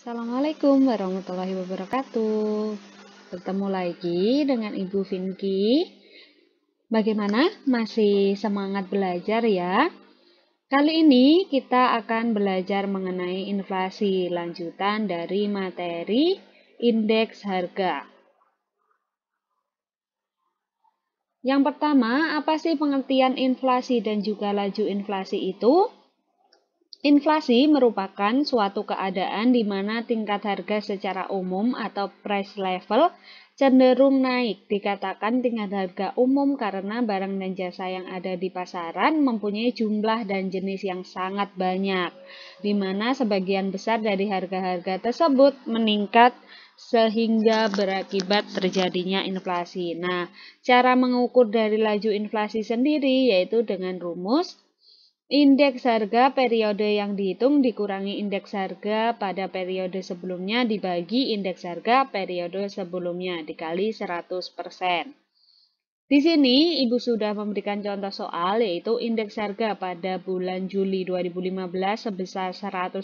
Assalamualaikum warahmatullahi wabarakatuh. Bertemu lagi dengan Ibu Vinky. Bagaimana? Masih semangat belajar ya? Kali ini kita akan belajar mengenai inflasi, lanjutan dari materi indeks harga. Yang pertama, apa sih pengertian inflasi dan juga laju inflasi itu? Inflasi merupakan suatu keadaan di mana tingkat harga secara umum atau price level cenderung naik. Dikatakan tingkat harga umum karena barang dan jasa yang ada di pasaran mempunyai jumlah dan jenis yang sangat banyak, di mana sebagian besar dari harga-harga tersebut meningkat sehingga berakibat terjadinya inflasi. Nah, cara mengukur dari laju inflasi sendiri yaitu dengan rumus indeks harga periode yang dihitung dikurangi indeks harga pada periode sebelumnya dibagi indeks harga periode sebelumnya dikali 100%. Di sini Ibu sudah memberikan contoh soal yaitu indeks harga pada bulan Juli 2015 sebesar 110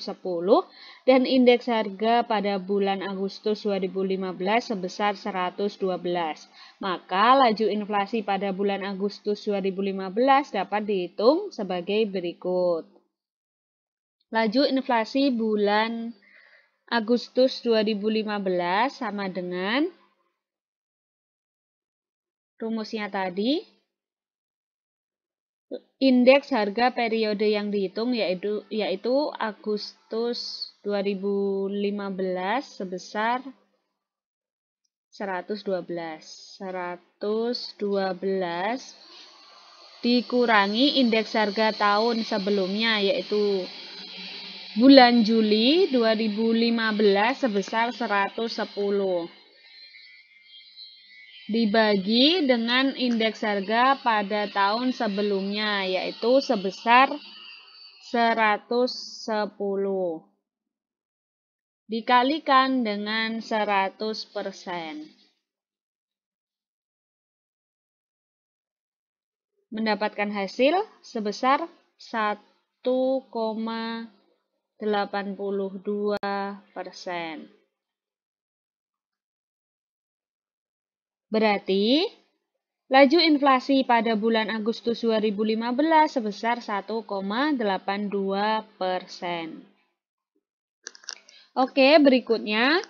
dan indeks harga pada bulan Agustus 2015 sebesar 112. Maka laju inflasi pada bulan Agustus 2015 dapat dihitung sebagai berikut. Laju inflasi bulan Agustus 2015 sama dengan rumusnya tadi, indeks harga periode yang dihitung yaitu Agustus 2015 sebesar 112. 112 dikurangi indeks harga tahun sebelumnya yaitu bulan Juli 2015 sebesar 110. Dibagi dengan indeks harga pada tahun sebelumnya yaitu sebesar 110 dikalikan dengan 100%. Mendapatkan hasil sebesar 1,82%. Berarti laju inflasi pada bulan Agustus 2015 sebesar 1,82%. Oke, berikutnya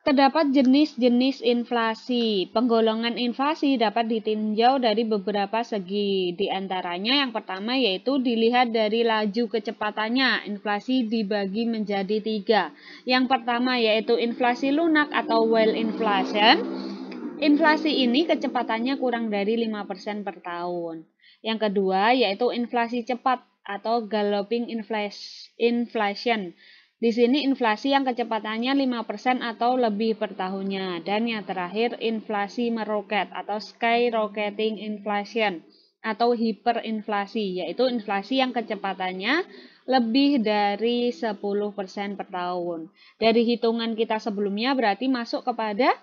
terdapat jenis-jenis inflasi. Penggolongan inflasi dapat ditinjau dari beberapa segi. Di antaranya yang pertama yaitu dilihat dari laju kecepatannya. Inflasi dibagi menjadi 3. Yang pertama yaitu inflasi lunak atau wild inflation. Inflasi ini kecepatannya kurang dari 5% per tahun. Yang kedua yaitu inflasi cepat atau galloping inflation. Di sini inflasi yang kecepatannya 5% atau lebih per tahunnya. Dan yang terakhir inflasi meroket atau skyrocketing inflation atau hiperinflasi, yaitu inflasi yang kecepatannya lebih dari 10% per tahun. Dari hitungan kita sebelumnya berarti masuk kepada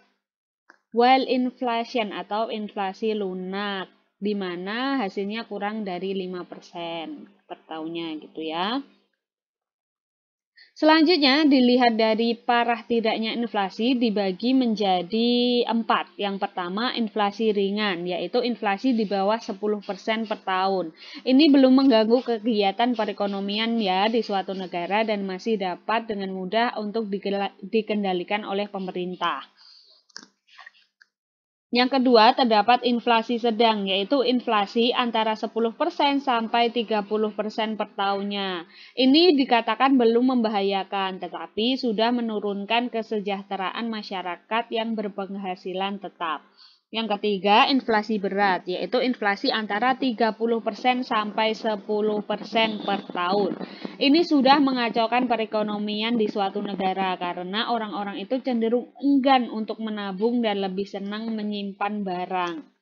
wild inflation atau inflasi lunak, di mana hasilnya kurang dari 5% per tahunnya gitu ya. Selanjutnya dilihat dari parah tidaknya inflasi dibagi menjadi 4. Yang pertama inflasi ringan, yaitu inflasi di bawah 10% per tahun. Ini belum mengganggu kegiatan perekonomian ya di suatu negara dan masih dapat dengan mudah untuk dikendalikan oleh pemerintah. Yang kedua, terdapat inflasi sedang, yaitu inflasi antara 10% sampai 30% per tahunnya. Ini dikatakan belum membahayakan, tetapi sudah menurunkan kesejahteraan masyarakat yang berpenghasilan tetap. Yang ketiga, inflasi berat, yaitu inflasi antara 30% sampai 10% per tahun. Ini sudah mengacaukan perekonomian di suatu negara karena orang-orang itu cenderung enggan untuk menabung dan lebih senang menyimpan barang.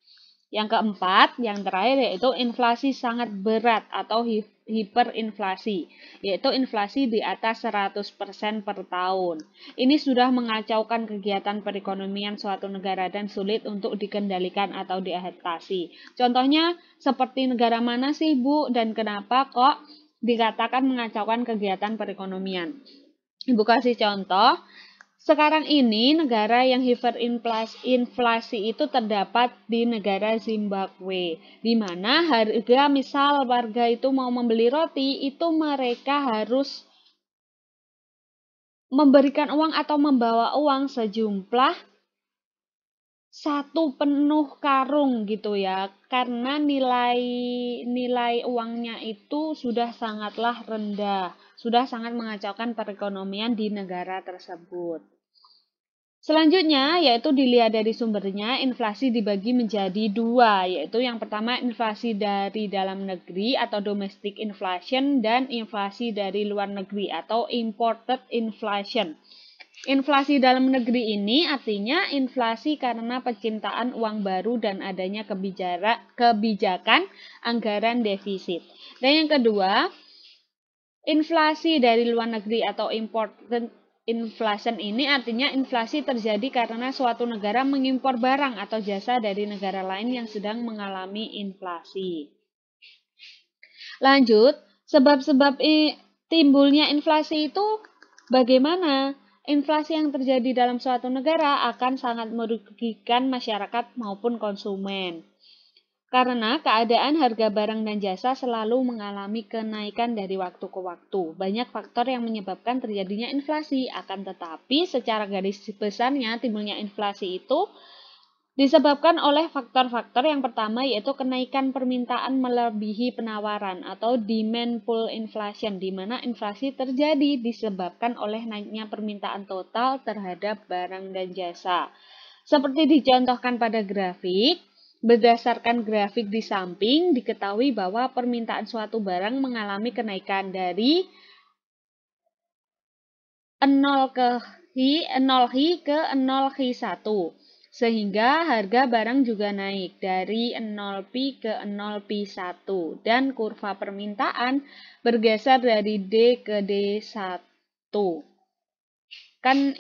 Yang keempat, yang terakhir yaitu inflasi sangat berat atau hiperinflasi, yaitu inflasi di atas 100% per tahun. Ini sudah mengacaukan kegiatan perekonomian suatu negara dan sulit untuk dikendalikan atau diatasi. Contohnya seperti negara mana sih Bu dan kenapa kok dikatakan mengacaukan kegiatan perekonomian? Ibu kasih contoh. Sekarang ini negara yang hiperinflasi itu terdapat di negara Zimbabwe, di mana harga misal warga itu mau membeli roti, itu mereka harus memberikan uang atau membawa uang sejumlah 1 penuh karung gitu ya, karena nilai uangnya itu sudah sangatlah rendah, sudah sangat mengacaukan perekonomian di negara tersebut. Selanjutnya, yaitu dilihat dari sumbernya, inflasi dibagi menjadi 2, yaitu yang pertama inflasi dari dalam negeri atau domestic inflation dan inflasi dari luar negeri atau imported inflation. Inflasi dalam negeri ini artinya inflasi karena penciptaan uang baru dan adanya kebijakan anggaran defisit. Dan yang kedua, inflasi dari luar negeri atau imported inflation ini artinya inflasi terjadi karena suatu negara mengimpor barang atau jasa dari negara lain yang sedang mengalami inflasi. Lanjut, sebab-sebab timbulnya inflasi itu bagaimana? Inflasi yang terjadi dalam suatu negara akan sangat merugikan masyarakat maupun konsumen. Karena keadaan harga barang dan jasa selalu mengalami kenaikan dari waktu ke waktu. Banyak faktor yang menyebabkan terjadinya inflasi, akan tetapi secara garis besarnya timbulnya inflasi itu disebabkan oleh faktor-faktor yang pertama yaitu kenaikan permintaan melebihi penawaran atau demand pull inflation, di mana inflasi terjadi disebabkan oleh naiknya permintaan total terhadap barang dan jasa. Seperti dicontohkan pada grafik, berdasarkan grafik di samping, diketahui bahwa permintaan suatu barang mengalami kenaikan dari 0Hi ke 0Hi1, sehingga harga barang juga naik dari 0Pi ke 0Pi1, dan kurva permintaan bergeser dari D ke D1. Kan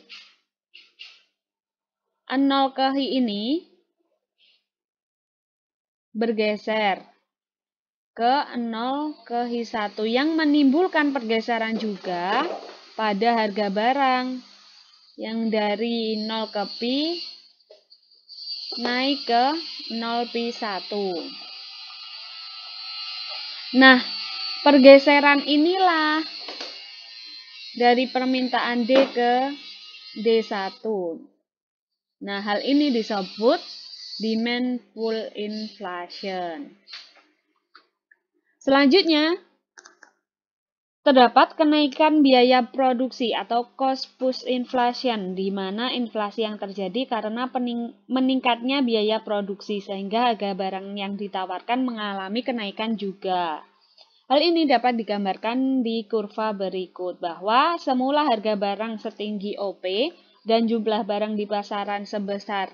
0 ke Hi ini bergeser ke 0 ke Hi1 yang menimbulkan pergeseran juga pada harga barang yang dari 0 ke Pi naik ke 0 Pi1. Nah, pergeseran inilah dari permintaan D ke D1. Nah, hal ini disebut demand pull inflation. Selanjutnya, terdapat kenaikan biaya produksi atau cost push inflation, di mana inflasi yang terjadi karena meningkatnya biaya produksi sehingga harga barang yang ditawarkan mengalami kenaikan juga. Hal ini dapat digambarkan di kurva berikut, bahwa semula harga barang setinggi OP dan jumlah barang di pasaran sebesar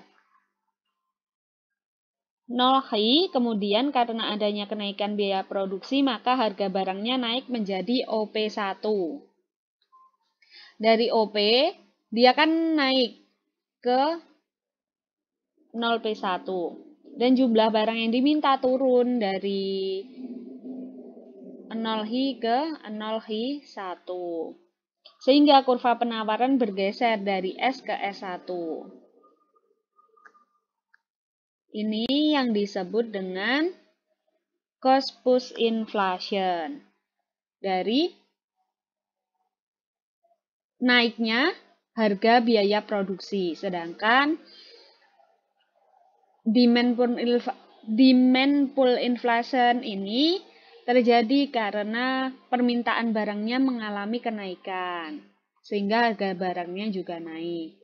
0 Hi, kemudian karena adanya kenaikan biaya produksi, maka harga barangnya naik menjadi OP1. Dari OP, dia kan naik ke 0P1. Dan jumlah barang yang diminta turun dari 0 Hi ke 0 Hi1. Sehingga kurva penawaran bergeser dari S ke S1. Ini yang disebut dengan cost push inflation. Dari naiknya harga biaya produksi, sedangkan demand pull inflation ini terjadi karena permintaan barangnya mengalami kenaikan, sehingga harga barangnya juga naik.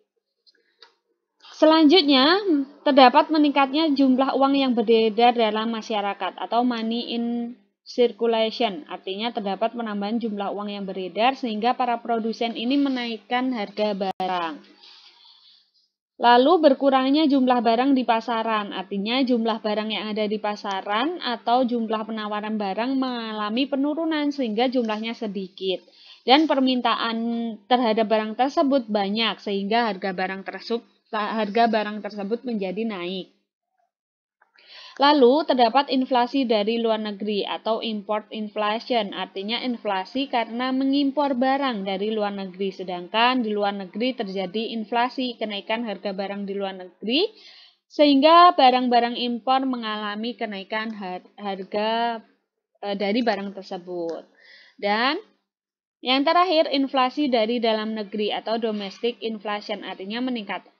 Selanjutnya, terdapat meningkatnya jumlah uang yang beredar dalam masyarakat atau money in circulation. Artinya terdapat penambahan jumlah uang yang beredar sehingga para produsen ini menaikkan harga barang. Lalu berkurangnya jumlah barang di pasaran. Artinya jumlah barang yang ada di pasaran atau jumlah penawaran barang mengalami penurunan sehingga jumlahnya sedikit. Dan permintaan terhadap barang tersebut banyak sehingga harga barang tersebut menjadi naik. Lalu terdapat inflasi dari luar negeri atau import inflation, artinya inflasi karena mengimpor barang dari luar negeri, sedangkan di luar negeri terjadi inflasi, kenaikan harga barang di luar negeri, sehingga barang-barang impor mengalami kenaikan harga dari barang tersebut. Dan yang terakhir, inflasi dari dalam negeri atau domestic inflation, artinya meningkatnya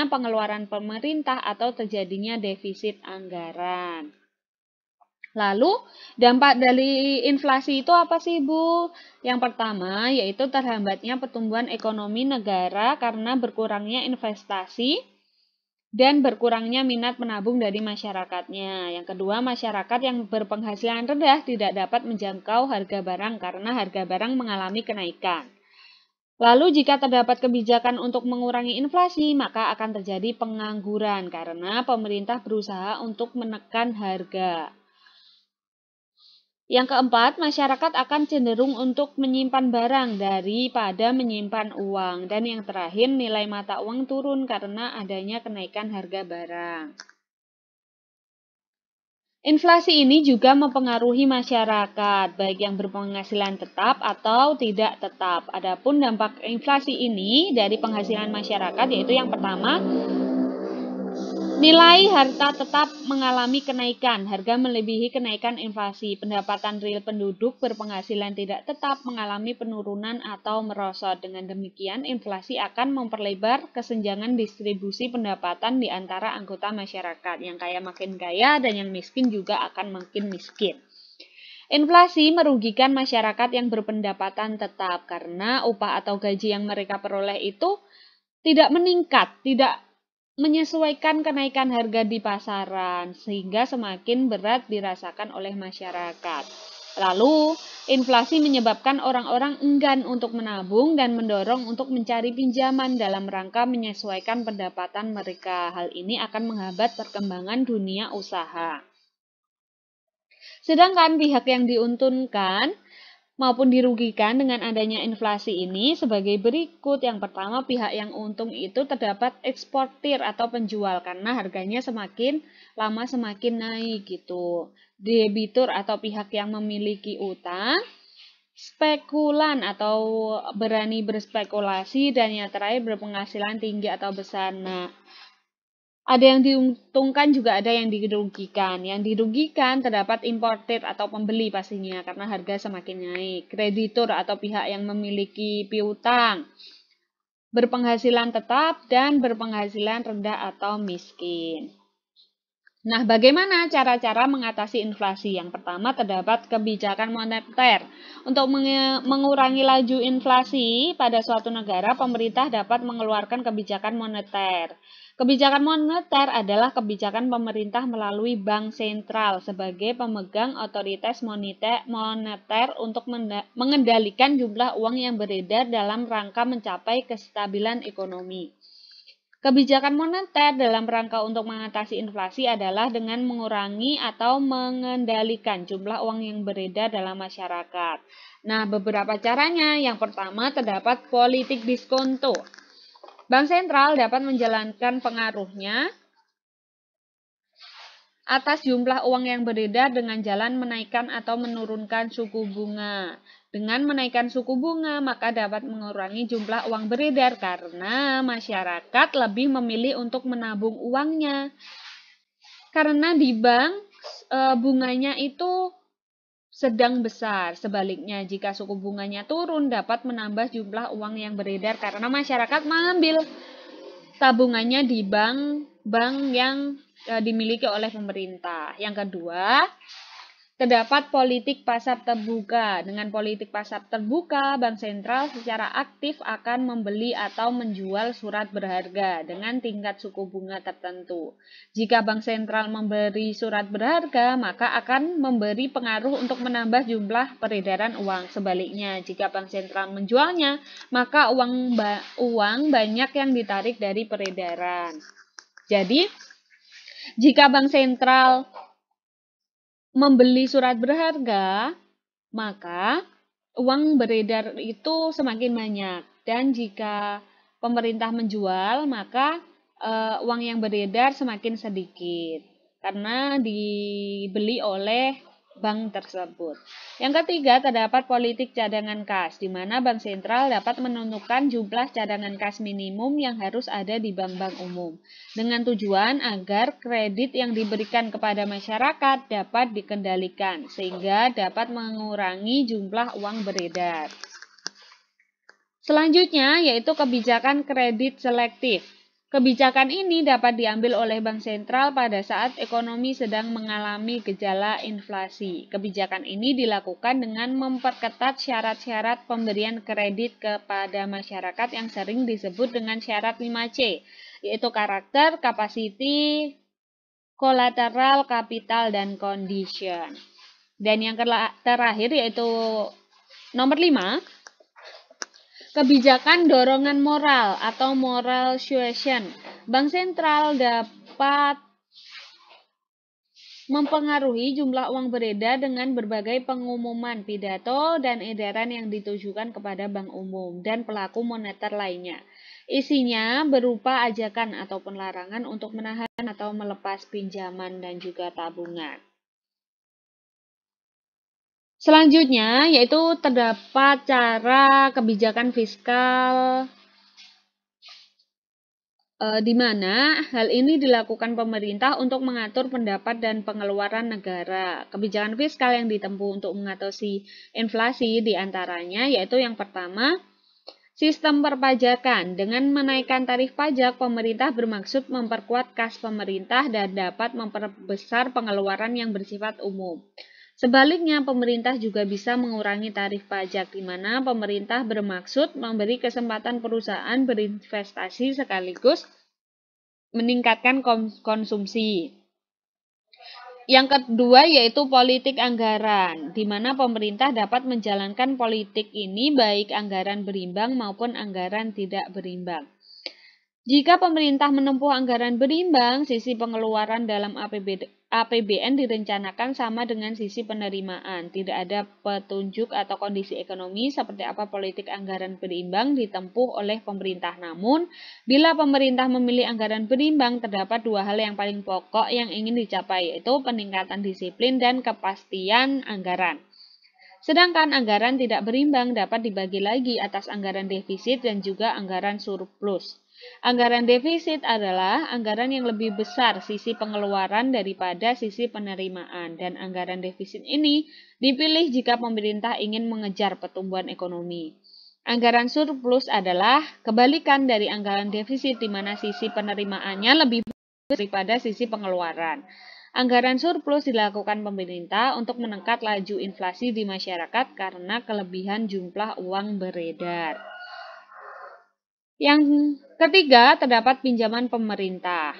pengeluaran pemerintah atau terjadinya defisit anggaran. Lalu, dampak dari inflasi itu apa sih, Bu? Yang pertama, yaitu terhambatnya pertumbuhan ekonomi negara karena berkurangnya investasi dan berkurangnya minat menabung dari masyarakatnya. Yang kedua, masyarakat yang berpenghasilan rendah tidak dapat menjangkau harga barang karena harga barang mengalami kenaikan. Lalu jika terdapat kebijakan untuk mengurangi inflasi, maka akan terjadi pengangguran karena pemerintah berusaha untuk menekan harga. Yang keempat, masyarakat akan cenderung untuk menyimpan barang daripada menyimpan uang. Dan yang terakhir, nilai mata uang turun karena adanya kenaikan harga barang. Inflasi ini juga mempengaruhi masyarakat, baik yang berpenghasilan tetap atau tidak tetap. Adapun dampak inflasi ini dari penghasilan masyarakat yaitu yang pertama, nilai harta tetap mengalami kenaikan, harga melebihi kenaikan inflasi. Pendapatan real penduduk berpenghasilan tidak tetap mengalami penurunan atau merosot. Dengan demikian, inflasi akan memperlebar kesenjangan distribusi pendapatan di antara anggota masyarakat. Yang kaya makin kaya dan yang miskin juga akan makin miskin. Inflasi merugikan masyarakat yang berpendapatan tetap karena upah atau gaji yang mereka peroleh itu tidak meningkat, tidak menyesuaikan kenaikan harga di pasaran, sehingga semakin berat dirasakan oleh masyarakat. Lalu, inflasi menyebabkan orang-orang enggan untuk menabung dan mendorong untuk mencari pinjaman dalam rangka menyesuaikan pendapatan mereka. Hal ini akan menghambat perkembangan dunia usaha. Sedangkan pihak yang diuntungkan maupun dirugikan dengan adanya inflasi ini sebagai berikut. Yang pertama, pihak yang untung itu terdapat eksportir atau penjual karena harganya semakin lama semakin naik gitu. Debitur atau pihak yang memiliki utang, spekulan atau berani berspekulasi, dan yang terakhir berpenghasilan tinggi atau besar. Nah, ada yang diuntungkan juga ada yang dirugikan. Yang dirugikan terdapat importir atau pembeli pastinya karena harga semakin naik. Kreditur atau pihak yang memiliki piutang, berpenghasilan tetap dan berpenghasilan rendah atau miskin. Nah, bagaimana cara-cara mengatasi inflasi? Yang pertama, terdapat kebijakan moneter. Untuk mengurangi laju inflasi pada suatu negara, pemerintah dapat mengeluarkan kebijakan moneter. Kebijakan moneter adalah kebijakan pemerintah melalui bank sentral sebagai pemegang otoritas moneter untuk mengendalikan jumlah uang yang beredar dalam rangka mencapai kestabilan ekonomi. Kebijakan moneter dalam rangka untuk mengatasi inflasi adalah dengan mengurangi atau mengendalikan jumlah uang yang beredar dalam masyarakat. Nah, beberapa caranya. Yang pertama, terdapat politik diskonto. Bank sentral dapat menjalankan pengaruhnya atas jumlah uang yang beredar dengan jalan menaikkan atau menurunkan suku bunga. Dengan menaikkan suku bunga, maka dapat mengurangi jumlah uang beredar karena masyarakat lebih memilih untuk menabung uangnya. Karena di bank bunganya itu sedang besar. Sebaliknya, jika suku bunganya turun, dapat menambah jumlah uang yang beredar karena masyarakat mengambil tabungannya di bank yang dimiliki oleh pemerintah. Yang kedua, terdapat politik pasar terbuka. Dengan politik pasar terbuka, bank sentral secara aktif akan membeli atau menjual surat berharga dengan tingkat suku bunga tertentu. Jika bank sentral memberi surat berharga, maka akan memberi pengaruh untuk menambah jumlah peredaran uang. Sebaliknya, jika bank sentral menjualnya, maka uang banyak yang ditarik dari peredaran. Jadi, jika bank sentral membeli surat berharga, maka uang beredar itu semakin banyak. Dan jika pemerintah menjual, maka uang yang beredar semakin sedikit. karena dibeli oleh bank tersebut. Yang ketiga, terdapat politik cadangan kas, di mana bank sentral dapat menentukan jumlah cadangan kas minimum yang harus ada di bank-bank umum, dengan tujuan agar kredit yang diberikan kepada masyarakat dapat dikendalikan, sehingga dapat mengurangi jumlah uang beredar. Selanjutnya, yaitu kebijakan kredit selektif. Kebijakan ini dapat diambil oleh bank sentral pada saat ekonomi sedang mengalami gejala inflasi. Kebijakan ini dilakukan dengan memperketat syarat-syarat pemberian kredit kepada masyarakat yang sering disebut dengan syarat 5C, yaitu karakter, capacity, collateral, capital, dan condition. Dan yang terakhir yaitu nomor 5, kebijakan dorongan moral atau moral suasion. Bank sentral dapat mempengaruhi jumlah uang beredar dengan berbagai pengumuman, pidato, dan edaran yang ditujukan kepada bank umum dan pelaku moneter lainnya. Isinya berupa ajakan ataupun larangan untuk menahan atau melepas pinjaman dan juga tabungan. Selanjutnya, yaitu terdapat cara kebijakan fiskal di mana hal ini dilakukan pemerintah untuk mengatur pendapat dan pengeluaran negara. Kebijakan fiskal yang ditempuh untuk mengatasi inflasi diantaranya yaitu yang pertama, sistem perpajakan. Dengan menaikkan tarif pajak, pemerintah bermaksud memperkuat kas pemerintah dan dapat memperbesar pengeluaran yang bersifat umum. Sebaliknya, pemerintah juga bisa mengurangi tarif pajak, di mana pemerintah bermaksud memberi kesempatan perusahaan berinvestasi sekaligus meningkatkan konsumsi. Yang kedua yaitu politik anggaran, di mana pemerintah dapat menjalankan politik ini baik anggaran berimbang maupun anggaran tidak berimbang. Jika pemerintah menempuh anggaran berimbang, sisi pengeluaran dalam APBN direncanakan sama dengan sisi penerimaan. Tidak ada petunjuk atau kondisi ekonomi seperti apa politik anggaran berimbang ditempuh oleh pemerintah. Namun, bila pemerintah memilih anggaran berimbang, terdapat dua hal yang paling pokok yang ingin dicapai, yaitu peningkatan disiplin dan kepastian anggaran. Sedangkan anggaran tidak berimbang dapat dibagi lagi atas anggaran defisit dan juga anggaran surplus. Anggaran defisit adalah anggaran yang lebih besar sisi pengeluaran daripada sisi penerimaan, dan anggaran defisit ini dipilih jika pemerintah ingin mengejar pertumbuhan ekonomi. Anggaran surplus adalah kebalikan dari anggaran defisit di mana sisi penerimaannya lebih besar daripada sisi pengeluaran. Anggaran surplus dilakukan pemerintah untuk menekan laju inflasi di masyarakat karena kelebihan jumlah uang beredar. Yang ketiga, terdapat pinjaman pemerintah.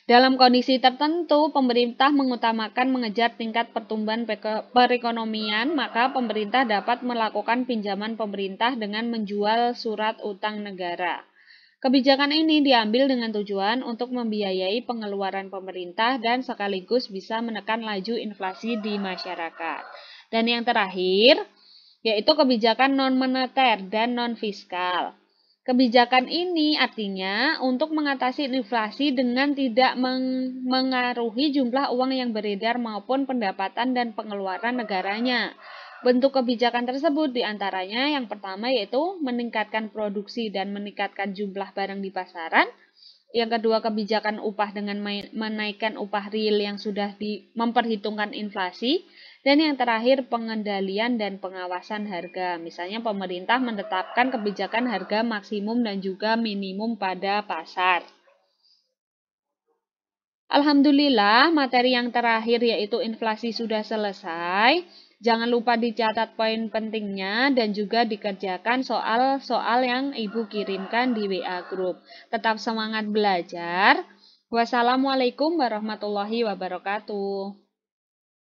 Dalam kondisi tertentu, pemerintah mengutamakan mengejar tingkat pertumbuhan perekonomian, maka pemerintah dapat melakukan pinjaman pemerintah dengan menjual surat utang negara. Kebijakan ini diambil dengan tujuan untuk membiayai pengeluaran pemerintah dan sekaligus bisa menekan laju inflasi di masyarakat. Dan yang terakhir, yaitu kebijakan non-moneter dan non-fiskal. Kebijakan ini artinya untuk mengatasi inflasi dengan tidak mengaruhi jumlah uang yang beredar maupun pendapatan dan pengeluaran negaranya. Bentuk kebijakan tersebut diantaranya yang pertama yaitu meningkatkan produksi dan meningkatkan jumlah barang di pasaran. Yang kedua, kebijakan upah dengan menaikkan upah real yang sudah memperhitungkan inflasi. Dan yang terakhir, pengendalian dan pengawasan harga. Misalnya pemerintah menetapkan kebijakan harga maksimum dan juga minimum pada pasar. Alhamdulillah, materi yang terakhir yaitu inflasi sudah selesai. Jangan lupa dicatat poin pentingnya dan juga dikerjakan soal-soal yang Ibu kirimkan di WA Group. Tetap semangat belajar. Wassalamualaikum warahmatullahi wabarakatuh.